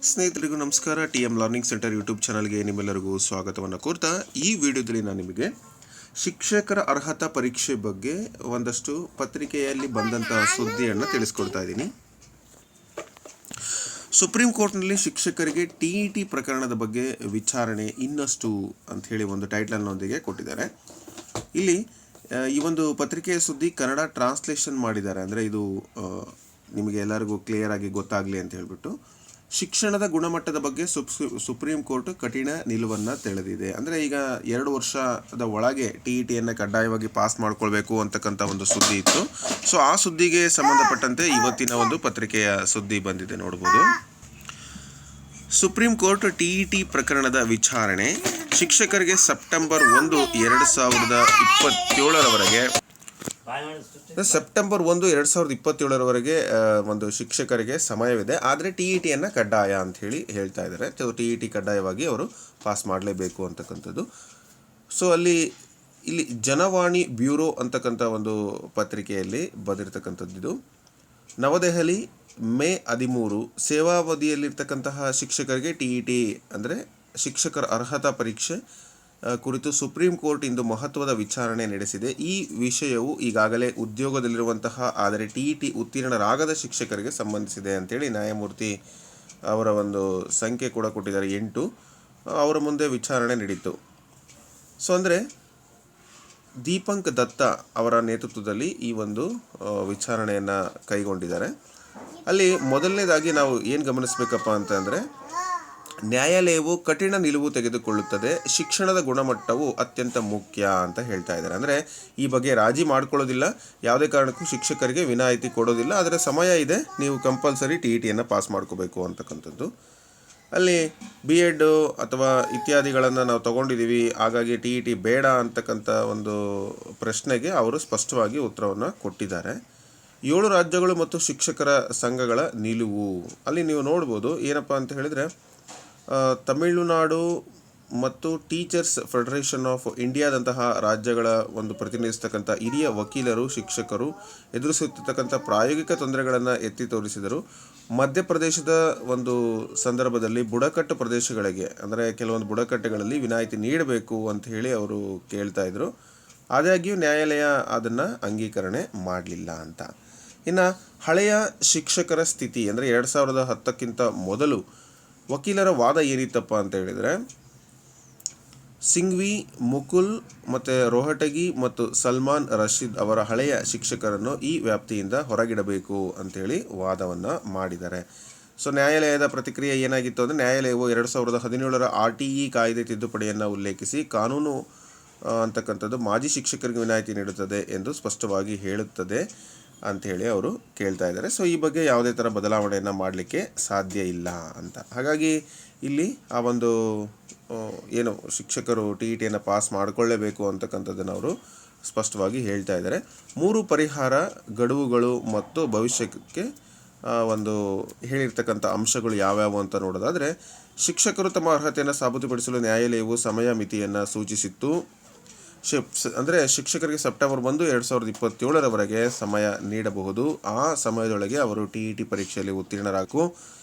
ಸ್ನೇಹಿತರಿಗೂ ನಮಸ್ಕಾರ. TM learning centre YouTube ಚಾನಲ್ಗೆ ನಿಮ್ಮೆಲ್ಲರಿಗೂ ಸ್ವಾಗತವನ್ನು ಕೋರ್ತಾ ಈ ವಿಡಿಯೋದಲ್ಲಿ ನಾನು ನಿಮಗೆ ಶಿಕ್ಷಕರ ಅರ್ಹತಾ ಪರೀಕ್ಷೆ ಬಗ್ಗೆ ಒಂದಷ್ಟು ಪತ್ರಿಕೆಯಲ್ಲಿ ಬಂದಂತಹ ಸುದ್ದಿಯನ್ನು ತಿಳಿಸ್ಕೊಡ್ತಾ ಇದ್ದೀನಿ. ಸುಪ್ರೀಂ ಕೋರ್ಟ್ನಲ್ಲಿ ಶಿಕ್ಷಕರಿಗೆ TET ಪ್ರಕರಣದ ಬಗ್ಗೆ ವಿಚಾರಣೆ ಇನ್ನಷ್ಟು ಅಂತ ಹೇಳಿ ಒಂದು ಟೈಟಲ್ನೊಂದಿಗೆ ಕೊಟ್ಟಿದ್ದಾರೆ. ಇಲ್ಲಿ ಈ ಒಂದು ಪತ್ರಿಕೆಯ ಸುದ್ದಿ ಕನ್ನಡ ಟ್ರಾನ್ಸ್ಲೇಷನ್ ಮಾಡಿದ್ದಾರೆ. ಅಂದರೆ ಇದು ನಿಮಗೆ ಎಲ್ಲರಿಗೂ ಕ್ಲಿಯರ್ ಆಗಿ ಗೊತ್ತಾಗಲಿ ಅಂತ ಹೇಳ್ಬಿಟ್ಟು, ಶಿಕ್ಷಣದ ಗುಣಮಟ್ಟದ ಬಗ್ಗೆ ಸುಪ್ರೀಂ ಕೋರ್ಟ್ ಕಠಿಣ ನಿಲುವನ್ನು ತೆಳೆದಿದೆ. ಅಂದರೆ ಈಗ 2 ವರ್ಷದ ಒಳಗೆ TETಯನ್ನು ಕಡ್ಡಾಯವಾಗಿ ಪಾಸ್ ಮಾಡ್ಕೊಳ್ಬೇಕು ಅಂತಕ್ಕಂಥ ಒಂದು ಸುದ್ದಿ ಇತ್ತು. ಸೊ ಆ ಸುದ್ದಿಗೆ ಸಂಬಂಧಪಟ್ಟಂತೆ ಇವತ್ತಿನ ಒಂದು ಪತ್ರಿಕೆಯ ಸುದ್ದಿ ಬಂದಿದೆ, ನೋಡ್ಬೋದು. ಸುಪ್ರೀಂ ಕೋರ್ಟ್ TET ಪ್ರಕರಣದ ವಿಚಾರಣೆ ಶಿಕ್ಷಕರಿಗೆ ಸೆಪ್ಟೆಂಬರ್ 1, 2027ರವರೆಗೆ ಒಂದು ಶಿಕ್ಷಕರಿಗೆ ಸಮಯವಿದೆ. ಆದರೆ TETಯನ್ನು ಕಡ್ಡಾಯ ಅಂತ ಹೇಳ್ತಾ ಇದ್ದಾರೆ. TET ಕಡ್ಡಾಯವಾಗಿ ಅವರು ಪಾಸ್ ಮಾಡಲೇಬೇಕು ಅಂತಕ್ಕಂಥದ್ದು. ಸೊ ಇಲ್ಲಿ ಜನವಾಣಿ ಬ್ಯೂರೋ ಅಂತಕ್ಕಂಥ ಒಂದು ಪತ್ರಿಕೆಯಲ್ಲಿ ಬಂದಿರತಕ್ಕಂಥದ್ದು. ನವದೆಹಲಿ ಮೇ 13 ಸೇವಾವಧಿಯಲ್ಲಿರ್ತಕ್ಕಂತಹ ಶಿಕ್ಷಕರಿಗೆ TET ಅಂದರೆ ಶಿಕ್ಷಕರ ಅರ್ಹತಾ ಪರೀಕ್ಷೆ ಕುರಿತು ಸುಪ್ರೀಂ ಕೋರ್ಟ್ ಇಂದು ಮಹತ್ವದ ವಿಚಾರಣೆ ನಡೆಸಿದೆ. ಈ ವಿಷಯವು ಈಗಾಗಲೇ ಉದ್ಯೋಗದಲ್ಲಿರುವಂತಹ ಆದರೆ TET ಉತ್ತೀರ್ಣರಾಗದ ಶಿಕ್ಷಕರಿಗೆ ಸಂಬಂಧಿಸಿದೆ ಅಂತೇಳಿ ನ್ಯಾಯಮೂರ್ತಿ ಅವರ ಒಂದು ಸಂಖ್ಯೆ ಕೂಡ ಕೊಟ್ಟಿದ್ದಾರೆ, 8. ಅವರ ಮುಂದೆ ವಿಚಾರಣೆ ನಡೀತು. ಸೊ ಅಂದರೆ ದೀಪಂಕ್ ದತ್ತಾ ಅವರ ನೇತೃತ್ವದಲ್ಲಿ ಈ ಒಂದು ವಿಚಾರಣೆಯನ್ನು ಕೈಗೊಂಡಿದ್ದಾರೆ. ಅಲ್ಲಿ ಮೊದಲನೇದಾಗಿ ನಾವು ಏನು ಗಮನಿಸಬೇಕಪ್ಪ ಅಂತಂದರೆ, ನ್ಯಾಯಾಲಯವು ಕಠಿಣ ನಿಲುವು ತೆಗೆದುಕೊಳ್ಳುತ್ತದೆ, ಶಿಕ್ಷಣದ ಗುಣಮಟ್ಟವು ಅತ್ಯಂತ ಮುಖ್ಯ ಅಂತ ಹೇಳ್ತಾ ಇದ್ದಾರೆ. ಅಂದರೆ ಈ ಬಗ್ಗೆ ರಾಜಿ ಮಾಡ್ಕೊಳ್ಳೋದಿಲ್ಲ, ಯಾವುದೇ ಕಾರಣಕ್ಕೂ ಶಿಕ್ಷಕರಿಗೆ ವಿನಾಯಿತಿ ಕೊಡೋದಿಲ್ಲ. ಆದರೆ ಸಮಯ ಇದೆ, ನೀವು ಕಂಪಲ್ಸರಿ TETಯನ್ನು ಪಾಸ್ ಮಾಡ್ಕೋಬೇಕು ಅಂತಕ್ಕಂಥದ್ದು. ಅಲ್ಲಿ B.Ed ಅಥವಾ ಇತ್ಯಾದಿಗಳನ್ನು ನಾವು ತೊಗೊಂಡಿದ್ದೀವಿ, ಹಾಗಾಗಿ TET ಬೇಡ ಅಂತಕ್ಕಂಥ ಒಂದು ಪ್ರಶ್ನೆಗೆ ಅವರು ಸ್ಪಷ್ಟವಾಗಿ ಉತ್ತರವನ್ನು ಕೊಟ್ಟಿದ್ದಾರೆ. 7 ರಾಜ್ಯಗಳು ಮತ್ತು ಶಿಕ್ಷಕರ ಸಂಘಗಳ ನಿಲುವು ಅಲ್ಲಿ ನೀವು ನೋಡ್ಬೋದು. ಏನಪ್ಪ ಅಂತ ಹೇಳಿದರೆ, ತಮಿಳುನಾಡು ಮತ್ತು ಟೀಚರ್ಸ್ ಫೆಡರೇಷನ್ ಆಫ್ ಇಂಡಿಯಾದಂತಹ ರಾಜ್ಯಗಳ ಒಂದು ಪ್ರತಿನಿಧಿಸ್ತಕ್ಕಂಥ ಹಿರಿಯ ವಕೀಲರು ಶಿಕ್ಷಕರು ಎದುರಿಸುತ್ತಿರ್ತಕ್ಕಂಥ ಪ್ರಾಯೋಗಿಕ ತೊಂದರೆಗಳನ್ನು ಎತ್ತಿ ತೋರಿಸಿದರು. ಮಧ್ಯಪ್ರದೇಶದ ಒಂದು ಸಂದರ್ಭದಲ್ಲಿ ಬುಡಕಟ್ಟು ಪ್ರದೇಶಗಳಿಗೆ, ಅಂದರೆ ಕೆಲವೊಂದು ಬುಡಕಟ್ಟುಗಳಲ್ಲಿ ವಿನಾಯಿತಿ ನೀಡಬೇಕು ಅಂತ ಹೇಳಿ ಅವರು ಕೇಳ್ತಾ ಇದ್ರು. ಆದಾಗ್ಯೂ ನ್ಯಾಯಾಲಯ ಅದನ್ನು ಅಂಗೀಕರಣೆ ಮಾಡಲಿಲ್ಲ ಅಂತ. ಇನ್ನು ಹಳೆಯ ಶಿಕ್ಷಕರ ಸ್ಥಿತಿ ಅಂದರೆ 2010ಕ್ಕಿಂತ ಮೊದಲು ವಕೀಲರ ವಾದ ಏನಿತ್ತಪ್ಪ ಅಂತ ಹೇಳಿದರೆ, ಸಿಂಘ್ವಿ, ಮುಕುಲ್ ಮತ್ತು ರೋಹಟಗಿ ಮತ್ತು ಸಲ್ಮಾನ್ ರಶೀದ್ ಅವರ ಹಳೆಯ ಶಿಕ್ಷಕರನ್ನು ಈ ವ್ಯಾಪ್ತಿಯಿಂದ ಹೊರಗಿಡಬೇಕು ಅಂಥೇಳಿ ವಾದವನ್ನು ಮಾಡಿದ್ದಾರೆ. ಸೊ ನ್ಯಾಯಾಲಯದ ಪ್ರತಿಕ್ರಿಯೆ ಏನಾಗಿತ್ತು ಅಂದರೆ, ನ್ಯಾಯಾಲಯವು 2017ರ RTE ಕಾಯ್ದೆ ತಿದ್ದುಪಡಿಯನ್ನು ಉಲ್ಲೇಖಿಸಿ ಕಾನೂನು ಅಂತಕ್ಕಂಥದ್ದು ಮಾಜಿ ಶಿಕ್ಷಕರಿಗೆ ವಿನಾಯಿತಿ ನೀಡುತ್ತದೆ ಎಂದು ಸ್ಪಷ್ಟವಾಗಿ ಹೇಳುತ್ತದೆ ಅಂಥೇಳಿ ಅವರು ಕೇಳ್ತಾ ಇದ್ದಾರೆ. ಸೊ ಈ ಬಗ್ಗೆ ಯಾವುದೇ ಥರ ಬದಲಾವಣೆಯನ್ನು ಮಾಡಲಿಕ್ಕೆ ಸಾಧ್ಯ ಇಲ್ಲ ಅಂತ. ಹಾಗಾಗಿ ಇಲ್ಲಿ ಆ ಒಂದು ಏನು ಶಿಕ್ಷಕರು TETಯನ್ನು ಪಾಸ್ ಮಾಡಿಕೊಳ್ಳೇಬೇಕು ಅಂತಕ್ಕಂಥದ್ದನ್ನು ಅವರು ಸ್ಪಷ್ಟವಾಗಿ ಹೇಳ್ತಾ ಇದ್ದಾರೆ. 3 ಪರಿಹಾರ ಗಡುವುಗಳು ಮತ್ತು ಭವಿಷ್ಯಕ್ಕೆ ಒಂದು ಹೇಳಿರ್ತಕ್ಕಂಥ ಅಂಶಗಳು ಯಾವ್ಯಾವು ಅಂತ ನೋಡೋದಾದರೆ, ಶಿಕ್ಷಕರು ತಮ್ಮ ಅರ್ಹತೆಯನ್ನು ಸಾಬೀತುಪಡಿಸಲು ನ್ಯಾಯಾಲಯವು ಸಮಯ ಮಿತಿಯನ್ನು ಸೂಚಿಸಿತ್ತು. ಅಂದರೆ ಶಿಕ್ಷಕರಿಗೆ ಸೆಪ್ಟೆಂಬರ್ 1, 2027ರವರೆಗೆ ಸಮಯ ನೀಡಬಹುದು. ಆ ಸಮಯದೊಳಗೆ ಅವರು TET ಪರೀಕ್ಷೆಯಲ್ಲಿ ಉತ್ತೀರ್ಣರಾಗಬೇಕು.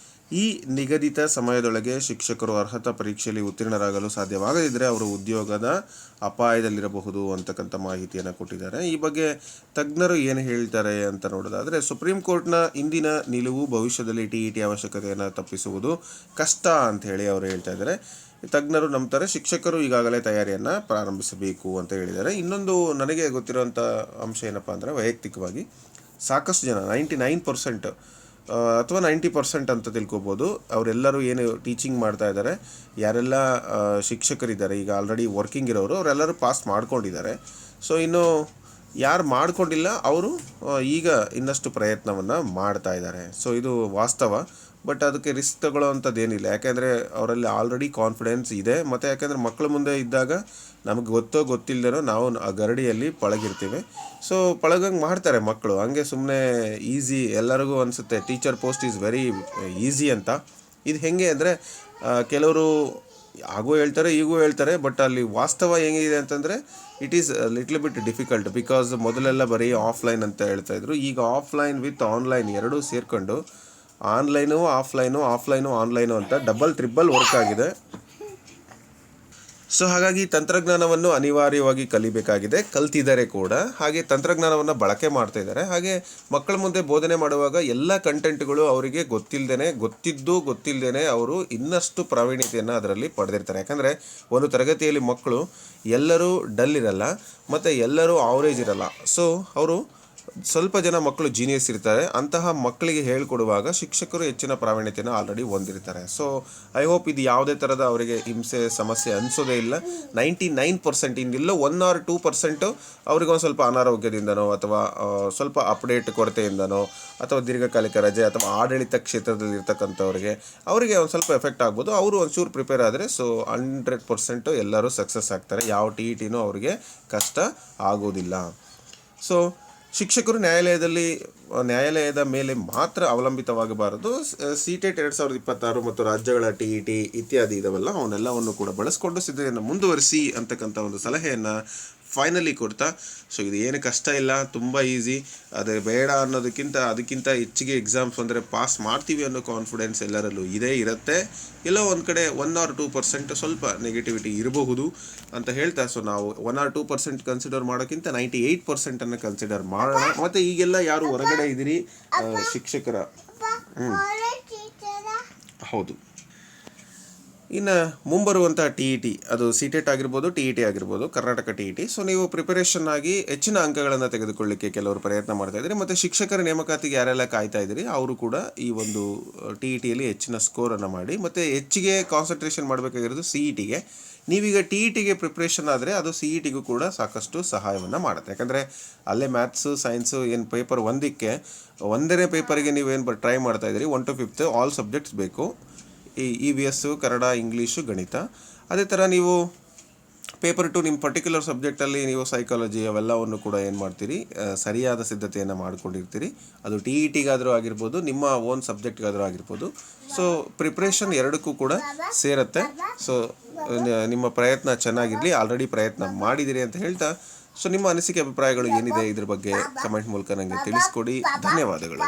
ಈ ನಿಗದಿತ ಸಮಯದೊಳಗೆ ಶಿಕ್ಷಕರು ಅರ್ಹತಾ ಪರೀಕ್ಷೆಯಲ್ಲಿ ಉತ್ತೀರ್ಣರಾಗಲು ಸಾಧ್ಯವಾಗದಿದ್ದರೆ ಅವರು ಉದ್ಯೋಗದ ಅಪಾಯದಲ್ಲಿರಬಹುದು ಅಂತಕ್ಕಂಥ ಮಾಹಿತಿಯನ್ನು ಕೊಟ್ಟಿದ್ದಾರೆ. ಈ ಬಗ್ಗೆ ತಜ್ಞರು ಏನು ಹೇಳ್ತಾರೆ ಅಂತ ನೋಡೋದಾದರೆ, ಸುಪ್ರೀಂ ಕೋರ್ಟ್ನ ಇಂದಿನ ನಿಲುವು ಭವಿಷ್ಯದಲ್ಲಿ TET ಅವಶ್ಯಕತೆಯನ್ನು ತಪ್ಪಿಸುವುದು ಕಷ್ಟ ಅಂತ ಹೇಳಿ ಅವರು ಹೇಳ್ತಾ ಇದ್ದಾರೆ. ತಜ್ಞರು ನಂಬ್ತಾರೆ ಶಿಕ್ಷಕರು ಈಗಾಗಲೇ ತಯಾರಿಯನ್ನು ಪ್ರಾರಂಭಿಸಬೇಕು ಅಂತ ಹೇಳಿದ್ದಾರೆ. ಇನ್ನೊಂದು ನನಗೆ ಗೊತ್ತಿರುವಂಥ ಅಂಶ ಏನಪ್ಪ ಅಂದರೆ, ವೈಯಕ್ತಿಕವಾಗಿ ಸಾಕಷ್ಟು ಜನ 99% ಅಥವಾ 90% ಅಂತ ತಿಳ್ಕೊಬೋದು, ಅವರೆಲ್ಲರೂ ಏನು ಟೀಚಿಂಗ್ ಮಾಡ್ತಾ ಇದ್ದಾರೆ, ಯಾರೆಲ್ಲ ಶಿಕ್ಷಕರಿದ್ದಾರೆ ಈಗ ಆಲ್ರೆಡಿ ವರ್ಕಿಂಗ್ ಇರೋರು, ಅವರೆಲ್ಲರೂ ಪಾಸ್ ಮಾಡ್ಕೊಂಡಿದ್ದಾರೆ. ಸೊ ಇನ್ನು ಯಾರು ಮಾಡ್ಕೊಂಡಿಲ್ಲ ಅವರು ಈಗ ಇನ್ನಷ್ಟು ಪ್ರಯತ್ನವನ್ನು ಮಾಡ್ತಾ ಇದ್ದಾರೆ. ಸೊ ಇದು ವಾಸ್ತವ. ಬಟ್ ಅದಕ್ಕೆ ರಿಸ್ಕ್ ತಗೊಳ್ಳೋವಂಥದ್ದೇನಿಲ್ಲ, ಯಾಕೆಂದರೆ ಅವರಲ್ಲಿ ಆಲ್ರೆಡಿ ಕಾನ್ಫಿಡೆನ್ಸ್ ಇದೆ. ಮತ್ತು ಯಾಕೆಂದರೆ ಮಕ್ಕಳ ಮುಂದೆ ಇದ್ದಾಗ ನಮಗೆ ಗೊತ್ತಿಲ್ಲದೇನೋ ನಾವು ಆ ಗರಡಿಯಲ್ಲಿ ಪಳಗಿರ್ತೀವಿ. ಸೊ ಪಳಗಂಗೆ ಮಾಡ್ತಾರೆ ಮಕ್ಕಳು, ಹಂಗೆ ಸುಮ್ಮನೆ ಈಸಿ ಎಲ್ಲರಿಗೂ ಅನಿಸುತ್ತೆ teacher post is very easy ಅಂತ. ಇದು ಹೆಂಗೆ ಅಂದರೆ, ಕೆಲವರು ಆಗೋ ಹೇಳ್ತಾರೆ ಈಗೂ ಹೇಳ್ತಾರೆ, ಬಟ್ ಅಲ್ಲಿ ವಾಸ್ತವ ಹೆಂಗಿದೆ ಅಂತಂದರೆ it is little bit difficult. Because ಮೊದಲೆಲ್ಲ ಬರೀ ಆಫ್ಲೈನ್ ಅಂತ ಹೇಳ್ತಾಯಿದ್ರು, ಈಗ ಆಫ್ಲೈನ್ ವಿತ್ ಆನ್ಲೈನ್ ಎರಡೂ ಸೇರಿಕೊಂಡು ಆಫ್ಲೈನು ಆನ್ಲೈನು ಅಂತ ಡಬಲ್ ಟ್ರಿಬಲ್ ವರ್ಕ್ ಆಗಿದೆ. ಸೊ ಹಾಗಾಗಿ ತಂತ್ರಜ್ಞಾನವನ್ನು ಅನಿವಾರ್ಯವಾಗಿ ಕಲಿಬೇಕಾಗಿದೆ, ಕಲ್ತಿದ್ದಾರೆ ಕೂಡ. ಹಾಗೆ ತಂತ್ರಜ್ಞಾನವನ್ನು ಬಳಕೆ ಮಾಡ್ತಾ ಇದ್ದಾರೆ. ಹಾಗೆ ಮಕ್ಕಳ ಮುಂದೆ ಬೋಧನೆ ಮಾಡುವಾಗ ಎಲ್ಲ ಕಂಟೆಂಟ್ಗಳು ಅವರಿಗೆ ಗೊತ್ತಿಲ್ಲದೇ ಅವರು ಇನ್ನಷ್ಟು ಪ್ರಾವೀಣ್ಯತೆಯನ್ನು ಅದರಲ್ಲಿ ಪಡೆದಿರ್ತಾರೆ. ಯಾಕಂದರೆ ಒಂದು ತರಗತಿಯಲ್ಲಿ ಮಕ್ಕಳು ಎಲ್ಲರೂ ಡಲ್ ಇರಲ್ಲ ಮತ್ತು ಎಲ್ಲರೂ ಆವ್ರೇಜ್ ಇರಲ್ಲ. ಸೊ ಅವರು ಸ್ವಲ್ಪ ಜನ ಮಕ್ಕಳು ಜೀನಿಯಸ್ ಇರ್ತಾರೆ. ಅಂತಹ ಮಕ್ಕಳಿಗೆ ಹೇಳ್ಕೊಡುವಾಗ ಶಿಕ್ಷಕರು ಹೆಚ್ಚಿನ ಪ್ರಾವೀಣ್ಯತೆಯನ್ನು ಆಲ್ರೆಡಿ ಹೊಂದಿರ್ತಾರೆ. ಸೊ ಐ ಹೋಪ್ ಇದು ಯಾವುದೇ ಥರದ ಅವರಿಗೆ ಸಮಸ್ಯೆ ಅನಿಸೋದೇ ಇಲ್ಲ. 99% ಇನ್ನಿಲ್ಲ 1 or 2% ಅವ್ರಿಗೆ ಒಂದು ಸ್ವಲ್ಪ ಅನಾರೋಗ್ಯದಿಂದನೋ ಅಥವಾ ಸ್ವಲ್ಪ ಅಪ್ಡೇಟ್ ಕೊರತೆಯಿಂದನೋ ಅಥವಾ ದೀರ್ಘಕಾಲಿಕ ರಜೆ ಅಥವಾ ಆಡಳಿತ ಕ್ಷೇತ್ರದಲ್ಲಿ ಇರ್ತಕ್ಕಂಥವ್ರಿಗೆ ಅವರಿಗೆ ಒಂದು ಸ್ವಲ್ಪ ಎಫೆಕ್ಟ್ ಆಗ್ಬೋದು. ಅವರು ಒಂಚೂರು ಪ್ರಿಪೇರ್ ಆದರೆ ಸೊ 100% ಎಲ್ಲರೂ ಸಕ್ಸಸ್ ಆಗ್ತಾರೆ. ಯಾವ TETನೂ ಅವರಿಗೆ ಕಷ್ಟ ಆಗೋದಿಲ್ಲ. ಸೊ ಶಿಕ್ಷಕರು ನ್ಯಾಯಾಲಯದ ಮೇಲೆ ಮಾತ್ರ ಅವಲಂಬಿತವಾಗಬಾರದು. CTET 2026 ಮತ್ತು ರಾಜ್ಯಗಳ TET ಇತ್ಯಾದಿ ಇದಾವಲ್ಲ, ಅವನ್ನೆಲ್ಲವನ್ನು ಕೂಡ ಬಳಸ್ಕೊಂಡು ಸಿದ್ಧತೆಯನ್ನು ಮುಂದುವರಿಸಿ ಅಂತಕ್ಕಂಥ ಒಂದು ಸಲಹೆಯನ್ನು ಫೈನಲಿ ಕೊಡ್ತಾ, ಸೊ ಇದು ಏನು ಕಷ್ಟ ಇಲ್ಲ, ತುಂಬ ಈಸಿ. ಅದೇ ಬೇಡ ಅದಕ್ಕಿಂತ ಹೆಚ್ಚಿಗೆ ಎಕ್ಸಾಮ್ಸ್ ಅಂದರೆ ಪಾಸ್ ಮಾಡ್ತೀವಿ ಅನ್ನೋ ಕಾನ್ಫಿಡೆನ್ಸ್ ಎಲ್ಲರಲ್ಲೂ ಇರುತ್ತೆ. ಎಲ್ಲೋ ಒಂದು ಕಡೆ 1 or 2% ಸ್ವಲ್ಪ ನೆಗೆಟಿವಿಟಿ ಇರಬಹುದು ಅಂತ ಹೇಳ್ತಾ, ಸೊ ನಾವು 1 or 2% ಕನ್ಸಿಡರ್ ಮಾಡೋಕ್ಕಿಂತ 98% ಕನ್ಸಿಡರ್ ಮಾಡೋಣ. ಮತ್ತು ಈಗೆಲ್ಲ ಯಾರು ಹೊರಗಡೆ ಇದ್ದೀರಿ ಶಿಕ್ಷಕರ ಹೌದು, ಇನ್ನು ಮುಂಬರುವಂಥ TET ಅದು CTET ಆಗಿರ್ಬೋದು, TET ಆಗಿರ್ಬೋದು, ಕರ್ನಾಟಕ TET. ಸೊ ನೀವು ಪ್ರಿಪರೇಷನ್ ಆಗಿ ಹೆಚ್ಚಿನ ಅಂಕಗಳನ್ನು ತೆಗೆದುಕೊಳ್ಳಿಕ್ಕೆ ಕೆಲವರು ಪ್ರಯತ್ನ ಮಾಡ್ತಾ ಇದ್ದೀರಿ. ಮತ್ತು ಶಿಕ್ಷಕರ ನೇಮಕಾತಿಗೆ ಯಾರೆಲ್ಲ ಕಾಯ್ತಾ ಇದ್ದೀರಿ ಅವರು ಕೂಡ ಈ ಒಂದು TETಯಲ್ಲಿ ಹೆಚ್ಚಿನ ಸ್ಕೋರನ್ನು ಮಾಡಿ ಮತ್ತು ಹೆಚ್ಚಿಗೆ ಕಾನ್ಸಂಟ್ರೇಷನ್ ಮಾಡಬೇಕಾಗಿರೋದು CETಗೆ. ನೀವೀಗ TETಗೆ ಪ್ರಿಪ್ರೇಷನ್ ಆದರೆ ಅದು CETಗೂ ಕೂಡ ಸಾಕಷ್ಟು ಸಹಾಯವನ್ನು ಮಾಡುತ್ತೆ. ಯಾಕಂದರೆ ಅಲ್ಲೇ ಮ್ಯಾಥ್ಸು ಸೈನ್ಸು ಏನು ಪೇಪರ್ ಒಂದನೇ ಪೇಪರಿಗೆ ನೀವೇನು ಟ್ರೈ ಮಾಡ್ತಾ ಇದ್ದೀರಿ 1 to 5th ಆಲ್ ಸಬ್ಜೆಕ್ಟ್ಸ್ ಬೇಕು. EVS, ಕನ್ನಡ, ಇಂಗ್ಲೀಷು, ಗಣಿತ. ಅದೇ ಥರ ನೀವು ಪೇಪರ್ 2 ನಿಮ್ಮ ಪರ್ಟಿಕ್ಯುಲರ್ ಸಬ್ಜೆಕ್ಟಲ್ಲಿ ನೀವು ಸೈಕಾಲಜಿ ಅವೆಲ್ಲವನ್ನು ಕೂಡ ಏನು ಮಾಡ್ತೀರಿ, ಸರಿಯಾದ ಸಿದ್ಧತೆಯನ್ನು ಮಾಡ್ಕೊಂಡಿರ್ತೀರಿ. ಅದು TETಗಾದರೂ ಆಗಿರ್ಬೋದು, ನಿಮ್ಮ ಓನ್ ಸಬ್ಜೆಕ್ಟ್ಗಾದರೂ ಆಗಿರ್ಬೋದು. ಸೊ ಪ್ರಿಪ್ರೇಷನ್ ಎರಡಕ್ಕೂ ಕೂಡ ಸೇರುತ್ತೆ. ಸೊ ನಿಮ್ಮ ಪ್ರಯತ್ನ ಚೆನ್ನಾಗಿರಲಿ. ಆಲ್ರೆಡಿ ಪ್ರಯತ್ನ ಮಾಡಿದ್ದೀರಿ ಅಂತ ಹೇಳ್ತಾ, ಸೊ ನಿಮ್ಮ ಅನಿಸಿಕೆ ಅಭಿಪ್ರಾಯಗಳು ಏನಿದೆ ಇದ್ರ ಬಗ್ಗೆ ಕಮೆಂಟ್ ಮೂಲಕ ನನಗೆ ತಿಳಿಸ್ಕೊಡಿ. ಧನ್ಯವಾದಗಳು.